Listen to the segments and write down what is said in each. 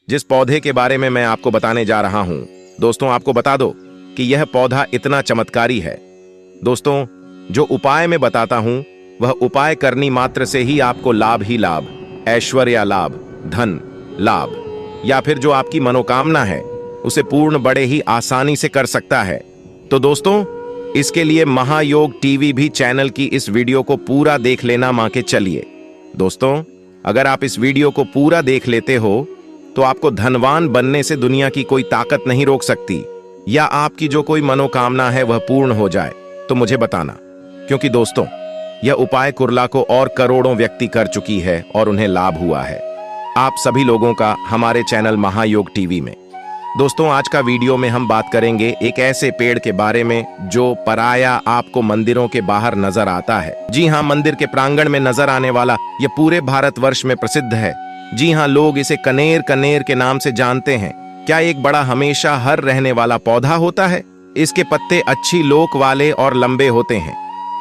जिस पौधे के बारे में मैं आपको बताने जा रहा हूं, दोस्तों आपको बता दो कि यह पौधा इतना चमत्कारी है। दोस्तों, जो उपाय मैं बताता हूं, वह उपाय करनी मात्र से ही आपको लाभ ही लाभ, ऐश्वर्य लाभ, धन लाभ या फिर जो आपकी मनोकामना है उसे पूर्ण बड़े ही आसानी से कर सकता है। तो दोस्तों, इसके लिए महायोग टीवी भी चैनल की इस वीडियो को पूरा देख लेना मां के चलिए। दोस्तों, अगर आप इस वीडियो को पूरा देख लेते हो तो आपको धनवान बनने से दुनिया की कोई ताकत नहीं रोक सकती, या आपकी जो कोई मनोकामना है वह पूर्ण हो जाए तो मुझे बताना, क्योंकि दोस्तों यह उपाय कुरला को और करोड़ों व्यक्ति कर चुकी है और उन्हें लाभ हुआ है। आप सभी लोगों का हमारे चैनल महायोग टीवी में। दोस्तों, आज का वीडियो में हम बात करेंगे एक ऐसे पेड़ के बारे में जो पराया आपको मंदिरों के बाहर नजर आता है। जी हाँ, मंदिर के प्रांगण में नजर आने वाला यह पूरे भारतवर्ष में प्रसिद्ध है। जी हाँ, लोग इसे कनेर कनेर के नाम से जानते हैं। क्या एक बड़ा हमेशा हर रहने वाला पौधा होता है? इसके पत्ते अच्छी लोक वाले और लंबे होते हैं।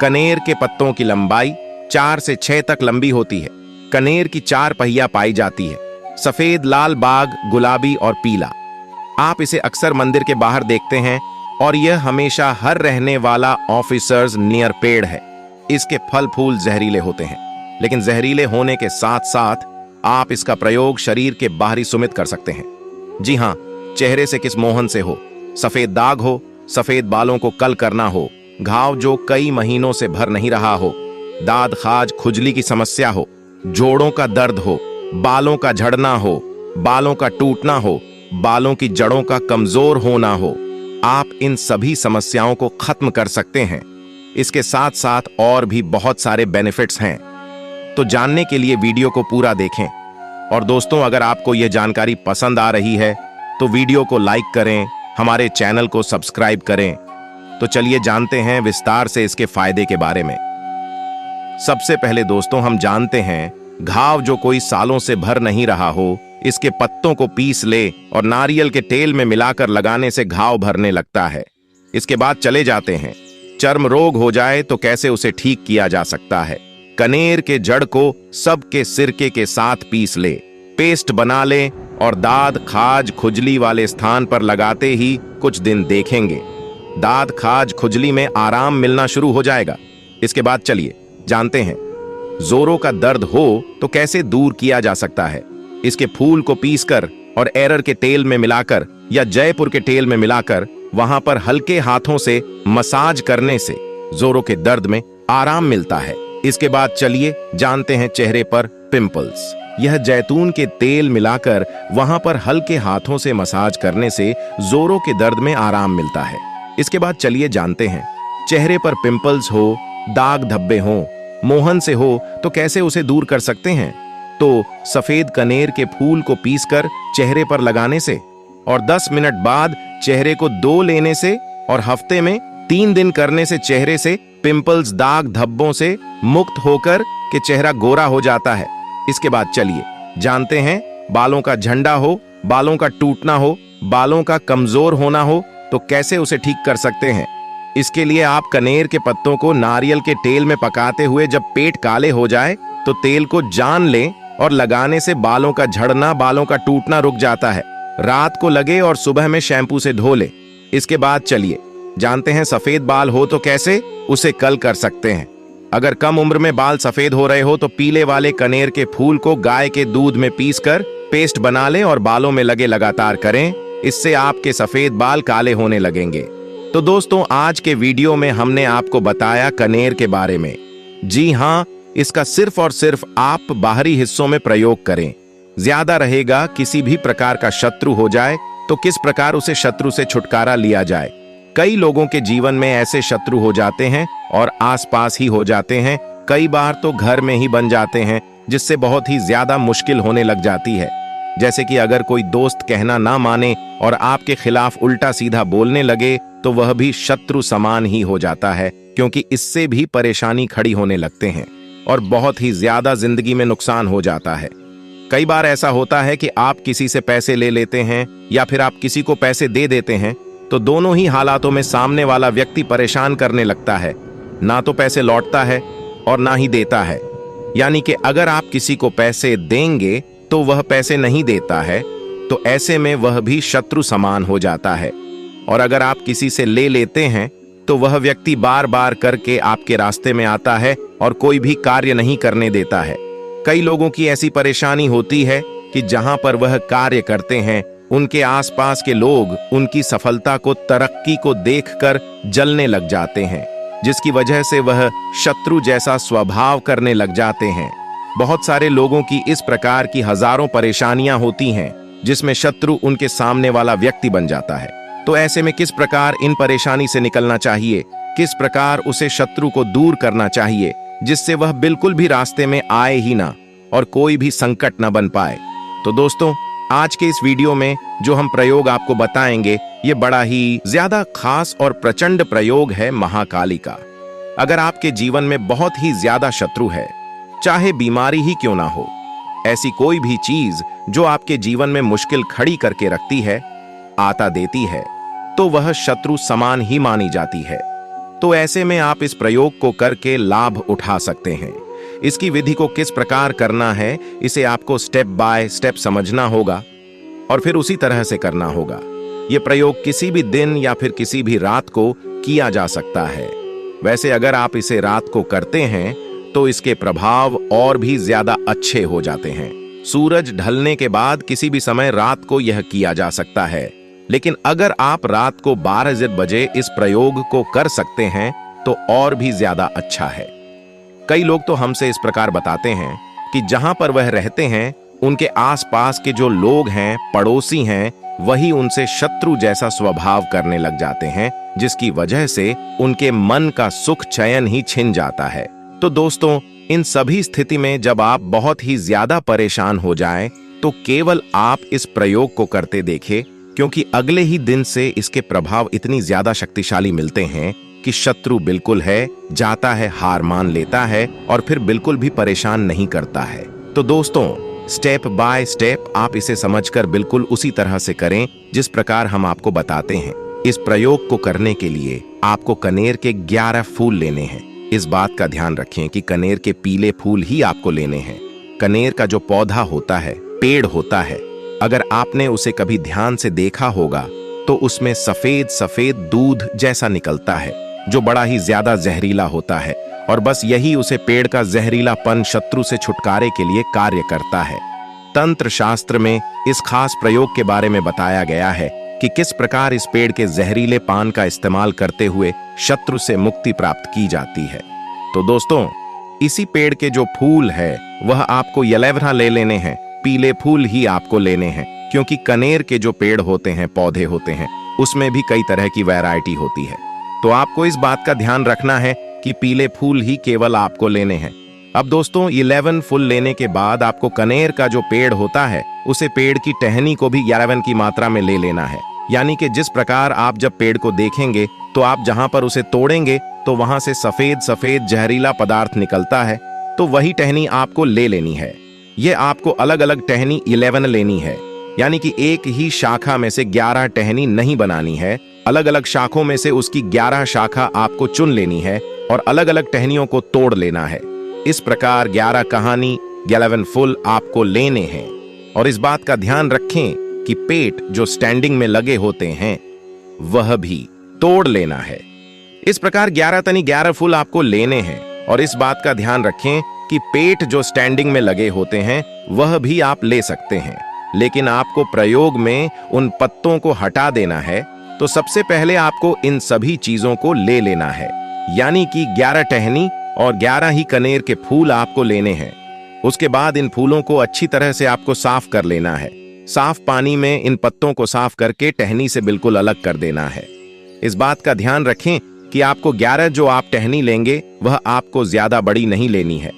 कनेर के पत्तों की लंबाई 4 से 6 तक लंबी होती है। कनेर की 4 पहिया पाई जाती है, सफेद, लाल, बाग, गुलाबी और पीला। आप इसे अक्सर मंदिर के बाहर देखते हैं और यह हमेशा हर रहने वाला ऑफिसर्स नियर पेड़ है। इसके फल फूल जहरीले होते हैं, लेकिन जहरीले होने के साथ साथ आप इसका प्रयोग शरीर के बाहरी सुमित कर सकते हैं। जी हाँ, चेहरे से किस मोहन से हो, सफेद दाग हो, सफेद बालों को कल करना हो, घाव जो कई महीनों से भर नहीं रहा हो, दाद खाज खुजली की समस्या हो, जोड़ों का दर्द हो, बालों का झड़ना हो, बालों का टूटना हो, बालों की जड़ों का कमजोर होना हो, आप इन सभी समस्याओं को खत्म कर सकते हैं। इसके साथ साथ और भी बहुत सारे बेनिफिट्स हैं। तो जानने के लिए वीडियो को पूरा देखें। और दोस्तों, अगर आपको यह जानकारी पसंद आ रही है तो वीडियो को लाइक करें, हमारे चैनल को सब्सक्राइब करें। तो चलिए जानते हैं विस्तार से इसके फायदे के बारे में। सबसे पहले दोस्तों, हम जानते हैं घाव जो कोई सालों से भर नहीं रहा हो, इसके पत्तों को पीस ले और नारियल के तेल में मिलाकर लगाने से घाव भरने लगता है। इसके बाद चले जाते हैं चर्म रोग हो जाए तो कैसे उसे ठीक किया जा सकता है। कनेर के जड़ को सबके सिरके के साथ पीस ले, पेस्ट बना ले और दाद खाज खुजली वाले स्थान पर लगाते ही कुछ दिन देखेंगे दाद खाज खुजली में आराम मिलना शुरू हो जाएगा। इसके बाद चलिए जानते हैं जोरों का दर्द हो तो कैसे दूर किया जा सकता है। इसके फूल को पीसकर और एरर के तेल में मिलाकर या जयपुर के तेल में मिलाकर वहां पर हल्के हाथों से मसाज करने से जोरों के दर्द में आराम मिलता है। इसके बाद चलिए जानते हैं चेहरे पर पिंपल्स। यह जैतून के तेल मिलाकर वहां पर हल्के हाथों से मसाज करने से जोरों के दर्द में आराम मिलता है। इसके बाद चलिए जानते हैं चेहरे पर पिंपल्स हो, दाग धब्बे हो, मोहन से हो तो कैसे उसे दूर कर सकते हैं। तो सफेद कनेर के फूल को पीसकर चेहरे पर लगाने से और 10 मिनट बाद चेहरे को 2 लेने से और हफ्ते में 3 दिन करने से चेहरे से पिंपल्स, दाग धब्बों से मुक्त होकर के चेहरा गोरा हो जाता है। इसके बाद चलिए जानते हैं बालों का झंडा हो, बालों का टूटना हो, बालों का कमजोर होना हो तो कैसे उसे ठीक कर सकते हैं। इसके लिए आप कनेर के पत्तों को नारियल के तेल में पकाते हुए जब पेट काले हो जाए तो तेल को जान लें और लगाने से बालों का झड़ना, बालों का टूटना रुक जाता है। रात को लगे और सुबह में शैम्पू से धो ले। इसके बाद चलिए जानते हैं सफेद बाल हो तो कैसे उसे कल कर सकते हैं। अगर कम उम्र में बाल सफेद हो रहे हो तो पीले वाले कनेर के फूल को गाय के दूध में पीसकर पेस्ट बना लें और बालों में लगे लगातार करें। इससे आपके सफेद बाल काले होने लगेंगे। तो दोस्तों, आज के वीडियो में हमने आपको बताया कनेर के बारे में। जी हाँ, इसका सिर्फ और सिर्फ आप बाहरी हिस्सों में प्रयोग करें। ज्यादा रहेगा किसी भी प्रकार का शत्रु हो जाए तो किस प्रकार उसे शत्रु से छुटकारा लिया जाए। कई लोगों के जीवन में ऐसे शत्रु हो जाते हैं और आसपास ही हो जाते हैं, कई बार तो घर में ही बन जाते हैं, जिससे बहुत ही ज्यादा मुश्किल होने लग जाती है। जैसे कि अगर कोई दोस्त कहना ना माने और आपके खिलाफ उल्टा सीधा बोलने लगे तो वह भी शत्रु समान ही हो जाता है, क्योंकि इससे भी परेशानी खड़ी होने लगते हैं और बहुत ही ज्यादा जिंदगी में नुकसान हो जाता है। कई बार ऐसा होता है कि आप किसी से पैसे ले लेते हैं या फिर आप किसी को पैसे दे देते हैं तो दोनों ही हालातों में सामने वाला व्यक्ति परेशान करने लगता है। ना तो पैसे लौटता है और ना ही देता है। यानी कि अगर आप किसी को पैसे देंगे तो वह पैसे नहीं देता है, तो तो ऐसे में वह भी शत्रु समान हो जाता है। और अगर आप किसी से ले लेते हैं तो वह व्यक्ति बार बार करके आपके रास्ते में आता है और कोई भी कार्य नहीं करने देता है। कई लोगों की ऐसी परेशानी होती है कि जहां पर वह कार्य करते हैं उनके आसपास के लोग उनकी सफलता को, तरक्की को देखकर जलने लग जाते हैं, जिसकी वजह से वह शत्रु जैसा स्वभाव करने लग जाते हैं। बहुत सारे लोगों की इस प्रकार की हजारों परेशानियां होती हैं जिसमें शत्रु उनके सामने वाला व्यक्ति बन जाता है। तो ऐसे में किस प्रकार इन परेशानी से निकलना चाहिए, किस प्रकार उसे शत्रु को दूर करना चाहिए जिससे वह बिल्कुल भी रास्ते में आए ही ना और कोई भी संकट न बन पाए। तो दोस्तों, आज के इस वीडियो में जो हम प्रयोग आपको बताएंगे ये बड़ा ही ज्यादा खास और प्रचंड प्रयोग है महाकाली का। अगर आपके जीवन में बहुत ही ज्यादा शत्रु है, चाहे बीमारी ही क्यों ना हो, ऐसी कोई भी चीज जो आपके जीवन में मुश्किल खड़ी करके रखती है, आता देती है, तो वह शत्रु समान ही मानी जाती है। तो ऐसे में आप इस प्रयोग को करके लाभ उठा सकते हैं। इसकी विधि को किस प्रकार करना है इसे आपको स्टेप बाय स्टेप समझना होगा और फिर उसी तरह से करना होगा। यह प्रयोग किसी भी दिन या फिर किसी भी रात को किया जा सकता है। वैसे अगर आप इसे रात को करते हैं तो इसके प्रभाव और भी ज्यादा अच्छे हो जाते हैं। सूरज ढलने के बाद किसी भी समय रात को यह किया जा सकता है, लेकिन अगर आप रात को 12 बजे इस प्रयोग को कर सकते हैं तो और भी ज्यादा अच्छा है। कई लोग तो हमसे इस प्रकार बताते हैं कि जहां पर वह रहते हैं उनके आसपास के जो लोग हैं, पड़ोसी हैं, वही उनसे शत्रु जैसा स्वभाव करने लग जाते हैं, जिसकी वजह से उनके मन का सुख चैन ही छिन जाता है। तो दोस्तों, इन सभी स्थिति में जब आप बहुत ही ज्यादा परेशान हो जाएं, तो केवल आप इस प्रयोग को करते देखें, क्योंकि अगले ही दिन से इसके प्रभाव इतनी ज्यादा शक्तिशाली मिलते हैं कि शत्रु बिल्कुल है जाता है, हार मान लेता है और फिर बिल्कुल भी परेशान नहीं करता है। तो दोस्तों, स्टेप बाय स्टेप आप इसे समझकर बिल्कुल उसी तरह से करें जिस प्रकार हम आपको बताते हैं। इस प्रयोग को करने के लिए आपको कनेर के 11 फूल लेने हैं। इस बात का ध्यान रखें कि कनेर के पीले फूल ही आपको लेने हैं। कनेर का जो पौधा होता है, पेड़ होता है, अगर आपने उसे कभी ध्यान से देखा होगा तो उसमें सफेद सफेद दूध जैसा निकलता है जो बड़ा ही ज्यादा जहरीला होता है, और बस यही उसे पेड़ का जहरीलापन शत्रु से छुटकारे के लिए कार्य करता है। तंत्र शास्त्र में इस खास प्रयोग के बारे में बताया गया है कि किस प्रकार इस पेड़ के जहरीले पान का इस्तेमाल करते हुए शत्रु से मुक्ति प्राप्त की जाती है। तो दोस्तों, इसी पेड़ के जो फूल है वह आपको एलोवेरा ले लेने हैं। पीले फूल ही आपको लेने हैं, क्योंकि कनेर के जो पेड़ होते हैं, पौधे होते हैं, उसमें भी कई तरह की वैरायटी होती है। तो आपको इस बात का ध्यान रखना है कि पीले फूल ही केवल आपको लेने हैं। अब दोस्तों, 11 फूल लेने के बाद आपको कनेर का जो पेड़ होता है उसे पेड़ की टहनी को भी 11 की मात्रा में ले लेना है। यानी कि जिस प्रकार आप जब पेड़ को देखेंगे तो आप जहां पर उसे तोड़ेंगे तो वहां से सफेद सफेद जहरीला पदार्थ निकलता है, तो वही टहनी आपको ले लेनी है। ये आपको अलग अलग टहनी 11 लेनी है, यानी कि एक ही शाखा में से 11 टहनी नहीं बनानी है। अलग अलग शाखों में से उसकी 11 शाखा आपको चुन लेनी है और अलग अलग टहनियों को तोड़ लेना है। इस प्रकार 11 कहानी 11 फूल आपको लेने हैं। और इस बात का ध्यान रखें कि पेट जो स्टैंडिंग में लगे होते हैं वह भी तोड़ लेना है। इस प्रकार 11 तनी 11 फूल आपको लेने हैं, और इस बात का ध्यान रखें कि पेट जो स्टैंडिंग में लगे होते हैं वह भी आप ले सकते हैं, लेकिन आपको प्रयोग में उन पत्तों को हटा देना है। तो सबसे पहले आपको इन सभी चीजों को ले लेना है, यानी कि 11 टहनी और 11 ही कनेर के फूल आपको लेने हैं। उसके बाद इन फूलों को अच्छी तरह से आपको साफ कर लेना है। साफ पानी में इन पत्तों को साफ करके टहनी से बिल्कुल अलग कर देना है। इस बात का ध्यान रखें कि आपको 11 जो आप टहनी लेंगे वह आपको ज्यादा बड़ी नहीं लेनी है,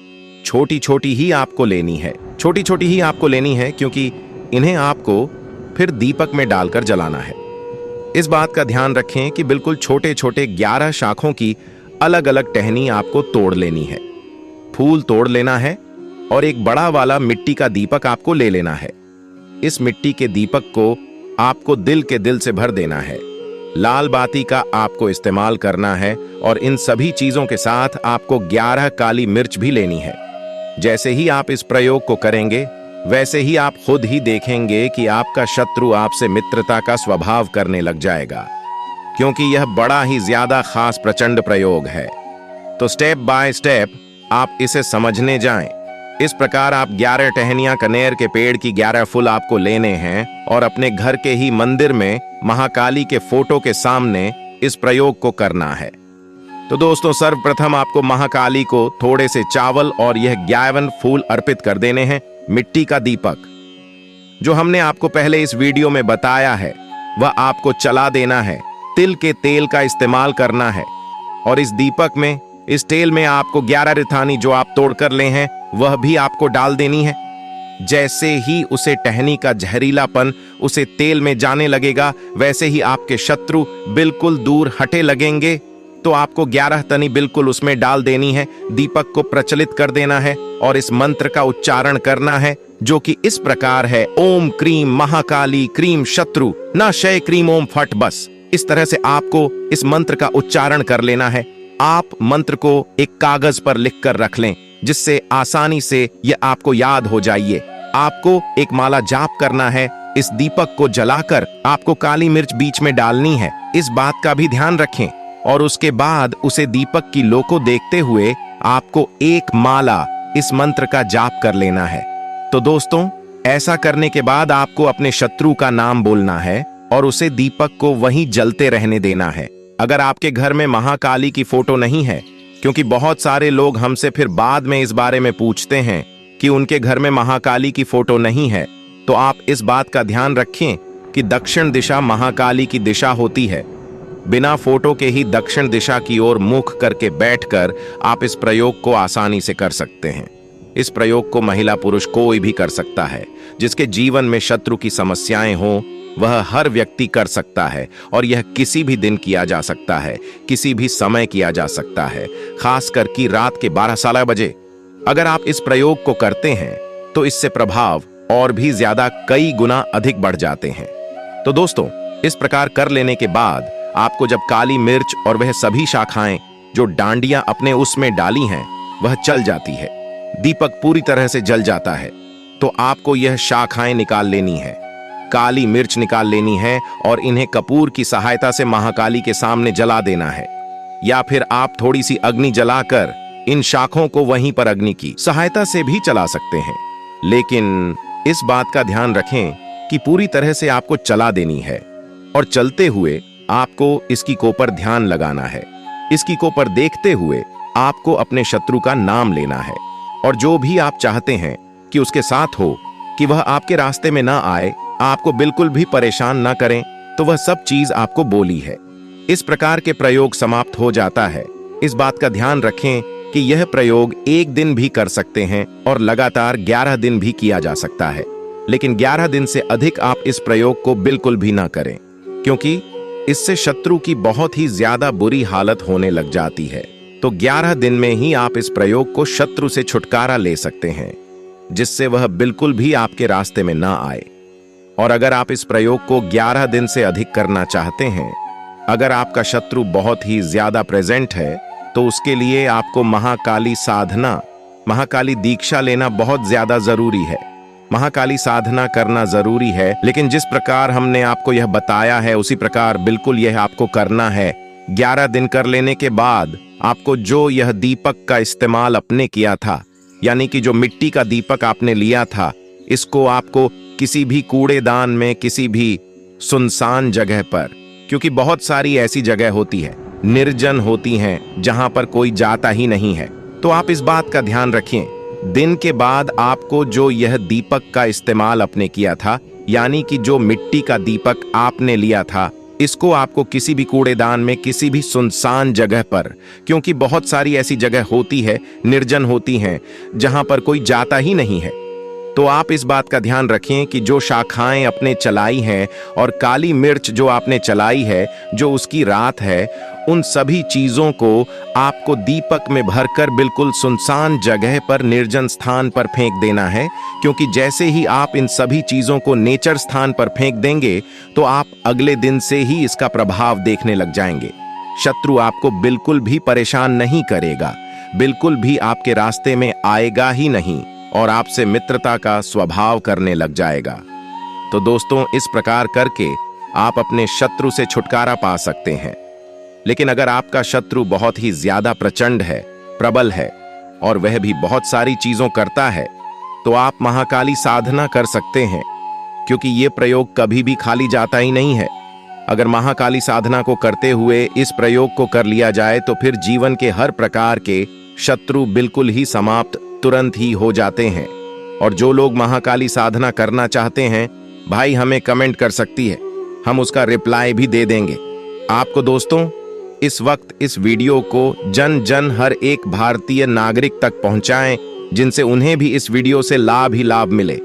छोटी छोटी ही आपको लेनी है। छोटी छोटी ही आपको लेनी है क्योंकि इन्हें आपको फिर दीपक में डालकर जलाना है। इस बात का ध्यान रखें कि बिल्कुल छोटे छोटे 11 शाखों की अलग अलग टहनी आपको तोड़ लेनी है। फूल तोड़ लेना है और एक बड़ा वाला मिट्टी का दीपक आपको ले लेना है। इस मिट्टी के दीपक को आपको दिल के दिल से भर देना है। लाल बाती का आपको इस्तेमाल करना है और इन सभी चीजों के साथ आपको 11 काली मिर्च भी लेनी है। जैसे ही आप इस प्रयोग को करेंगे वैसे ही आप खुद ही देखेंगे कि आपका शत्रु आपसे मित्रता का स्वभाव करने लग जाएगा, क्योंकि यह बड़ा ही ज्यादा खास प्रचंड प्रयोग है। तो स्टेप बाय स्टेप आप इसे समझने जाएं। इस प्रकार आप 11 टहनियां कनेर के पेड़ की 11 फूल आपको लेने हैं और अपने घर के ही मंदिर में महाकाली के फोटो के सामने इस प्रयोग को करना है। तो दोस्तों, सर्वप्रथम आपको महाकाली को थोड़े से चावल और यह 51 फूल अर्पित कर देने हैं। मिट्टी का दीपक जो हमने आपको पहले इस वीडियो में बताया है वह आपको चला देना है। तिल के तेल का इस्तेमाल करना है और इस दीपक में, इस तेल में आपको 11 रिथानी जो आप तोड़ कर ले हैं वह भी आपको डाल देनी है। जैसे ही उसे टहनी का जहरीलापन उसे तेल में जाने लगेगा, वैसे ही आपके शत्रु बिल्कुल दूर हटे लगेंगे। तो आपको 11 तनी बिल्कुल उसमें डाल देनी है, दीपक को प्रचलित कर देना है और इस मंत्र का उच्चारण करना है, जो कि इस प्रकार है: ओम क्रीम महाकाली क्रीम शत्रु न शय क्रीम ओम फट। बस इस तरह से आपको इस मंत्र का उच्चारण कर लेना है। आप मंत्र को एक कागज पर लिख कर रख लें, जिससे आसानी से यह आपको याद हो जाइए। आपको एक माला जाप करना है। इस दीपक को जलाकर आपको काली मिर्च बीच में डालनी है, इस बात का भी ध्यान रखें। और उसके बाद उसे दीपक की लो को देखते हुए आपको एक माला इस मंत्र का जाप कर लेना है। तो दोस्तों, ऐसा करने के बाद आपको अपने शत्रु का नाम बोलना है और उसे दीपक को वहीं जलते रहने देना है। अगर आपके घर में महाकाली की फोटो नहीं है, क्योंकि बहुत सारे लोग हमसे फिर बाद में इस बारे में पूछते हैं कि उनके घर में महाकाली की फोटो नहीं है, तो आप इस बात का ध्यान रखें कि दक्षिण दिशा महाकाली की दिशा होती है। बिना फोटो के ही दक्षिण दिशा की ओर मुख करके बैठकर आप इस प्रयोग को आसानी से कर सकते हैं। इस प्रयोग को महिला पुरुष कोई भी कर सकता है। जिसके जीवन में शत्रु की समस्याएं हो वह हर व्यक्ति कर सकता है और यह किसी भी दिन किया जा सकता है, किसी भी समय किया जा सकता है, खासकर कि रात के 12 बजे। अगर आप इस प्रयोग को करते हैं तो इससे प्रभाव और भी ज्यादा कई गुना अधिक बढ़ जाते हैं। तो दोस्तों, इस प्रकार कर लेने के बाद आपको जब काली मिर्च और वह सभी शाखाएं जो डांडियां अपने उसमें डाली हैं वह चल जाती है, दीपक पूरी तरह से जल जाता है, तो आपको यह शाखाएं निकाल लेनी है, काली मिर्च निकाल लेनी है और इन्हें कपूर की सहायता से महाकाली के सामने जला देना है। या फिर आप थोड़ी सी अग्नि जलाकर इन शाखों को वहीं पर अग्नि की सहायता से भी चला सकते हैं। लेकिन इस बात का ध्यान रखें कि पूरी तरह से आपको चला देनी है और चलते हुए आपको इसकी को पर ध्यान लगाना है। इसकी को पर देखते हुए आपको अपने शत्रु का नाम लेना है और जो भी आप चाहते हैं कि उसके साथ हो, कि वह आपके रास्ते में ना आए, आपको बिल्कुल भी परेशान ना करें, तो वह सब चीज आपको बोली है। इस प्रकार के प्रयोग समाप्त हो जाता है। इस बात का ध्यान रखें कि यह प्रयोग एक दिन भी कर सकते हैं और लगातार 11 दिन भी किया जा सकता है। लेकिन 11 दिन से अधिक आप इस प्रयोग को बिल्कुल भी ना करें, क्योंकि इससे शत्रु की बहुत ही ज्यादा बुरी हालत होने लग जाती है। तो 11 दिन में ही आप इस प्रयोग को शत्रु से छुटकारा ले सकते हैं, जिससे वह बिल्कुल भी आपके रास्ते में ना आए। और अगर आप इस प्रयोग को 11 दिन से अधिक करना चाहते हैं, अगर आपका शत्रु बहुत ही ज्यादा प्रेजेंट है, तो उसके लिए आपको महाकाली साधना, महाकाली दीक्षा लेना बहुत ज्यादा जरूरी है। महाकाली साधना करना जरूरी है, लेकिन जिस प्रकार हमने आपको यह बताया है उसी प्रकार बिल्कुल यह आपको करना है। 11 दिन कर लेने के बाद आपको जो यह दीपक का इस्तेमाल आपने किया था, यानी कि जो मिट्टी का दीपक आपने लिया था, इसको आपको किसी भी कूड़ेदान में, किसी भी सुनसान जगह पर, क्योंकि बहुत सारी ऐसी जगह होती है, निर्जन होती हैं, जहां पर कोई जाता ही नहीं है, तो आप इस बात का ध्यान रखिए। दिन के बाद आपको जो यह दीपक का इस्तेमाल आपने किया था, यानी कि जो मिट्टी का दीपक आपने लिया था, इसको आपको किसी भी कूड़ेदान में, किसी भी सुनसान जगह पर, क्योंकि बहुत सारी ऐसी जगह होती है, निर्जन होती हैं, जहां पर कोई जाता ही नहीं है, तो आप इस बात का ध्यान रखें कि जो शाखाएं अपने चलाई हैं और काली मिर्च जो आपने चलाई है, जो उसकी रात है, उन सभी चीजों को आपको दीपक में भरकर बिल्कुल सुनसान जगह पर, निर्जन स्थान पर फेंक देना है। क्योंकि जैसे ही आप इन सभी चीजों को नेचर स्थान पर फेंक देंगे, तो आप अगले दिन से ही इसका प्रभाव देखने लग जाएंगे। शत्रु आपको बिल्कुल भी परेशान नहीं करेगा, बिल्कुल भी आपके रास्ते में आएगा ही नहीं, और आपसे मित्रता का स्वभाव करने लग जाएगा। तो दोस्तों, इस प्रकार करके आप अपने शत्रु से छुटकारा पा सकते हैं। लेकिन अगर आपका शत्रु बहुत ही ज्यादा प्रचंड है, प्रबल है और वह भी बहुत सारी चीजों करता है, तो आप महाकाली साधना कर सकते हैं, क्योंकि ये प्रयोग कभी भी खाली जाता ही नहीं है। अगर महाकाली साधना को करते हुए इस प्रयोग को कर लिया जाए तो फिर जीवन के हर प्रकार के शत्रु बिल्कुल ही समाप्त तुरंत ही हो जाते हैं। और जो लोग महाकाली साधना करना चाहते हैं, भाई हमें कमेंट कर सकती है, हम उसका रिप्लाई भी दे देंगे आपको। दोस्तों, इस वक्त इस वीडियो को जन जन हर एक भारतीय नागरिक तक पहुंचाएं, जिनसे उन्हें भी इस वीडियो से लाभ ही लाभ मिले।